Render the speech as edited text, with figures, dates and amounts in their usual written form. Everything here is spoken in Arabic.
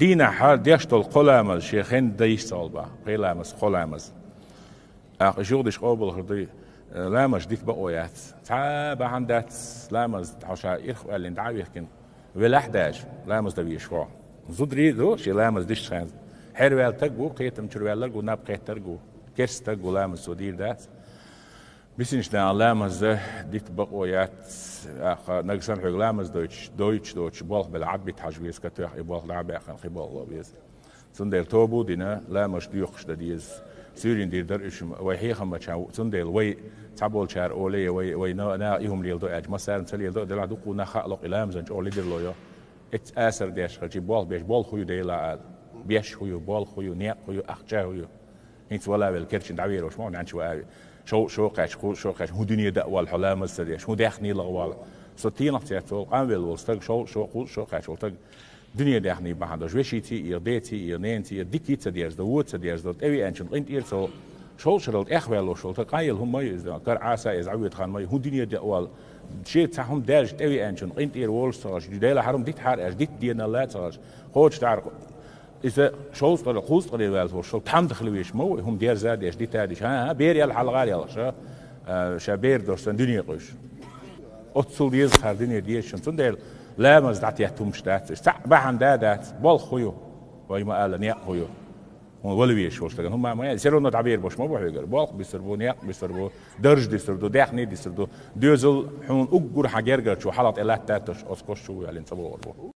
دينا حال ديشتول قلامز شيخين ديش صالبا قلامز قلامز جودش قابل هردي لامز ديك بقويات تعب عندات لامز حشا إرخ اللي ندعي يحكن ولاحداش لامز ده بيشوا زودري ذو شي لامز ديش خان حروال تجو قيتم شروال لرجو ناب قيت ترجو كيس تجو لامز سودير دات بيسنش دا لامز ديك بقويات نقصان حق لامز دويتش بالغ بالعب بتحجبيس كتوح بالغ لعب أخن خبال الله بيز سندل توبو دينا لامز ديوخش ديز سورين دير درش وهي خم بتشاو سندل وي تعبول شار أولي وي نا يهم ليل دو أج مسار سليل دو دلا دوكو نخلق لامز أولي دير لويا ات أسر ديش خجي بالغ بيش بالغ خيو ديلا بيش خيو بالغ خيو نيق خيو أخجا خيو هيت ولا بالكرش دعوير وش ما نعنش وقاوي شو قاش هو دنيا دأوال حلام السريش هو داخني لغوال ستين اختيار قام والستق شو قاش والتق دنيا داخني بعد جوشيتي يرديتي يرنينتي يديكي تديرز دوت تديرز دوت أوي أنشن قنت إيرسو شرط إخوال وشرط قايل هم ما يزدان كر عسى يزعويت خان ما هو دنيا دأوال شيء تاعهم دارج أوي أنشن قنت إير وولستاج جديلا حرم ديت حار أج ديت دينا لا تاج خوش تعرف إذا شوز قال خوز قال يالت وشو تام دخلويش مو هم دير زاد إيش دي تاديش ها بير يال حلقة يلا شا بير درسن دنيا قش أتصل يز خار دنيا ديش شن دير لا مزدعت يهتم شتات استعب عن دادات بال خويو ويما قال نيا خويو هم ولا بيش وش تكن هم ما يصيرون تعبير باش ما بحجر بال بيسربو نيا بيسربو درج بيسربو داخني بيسربو دوزل حون أجر حجر شو حلط إلا تاتش أسقش شو يعني نصبوا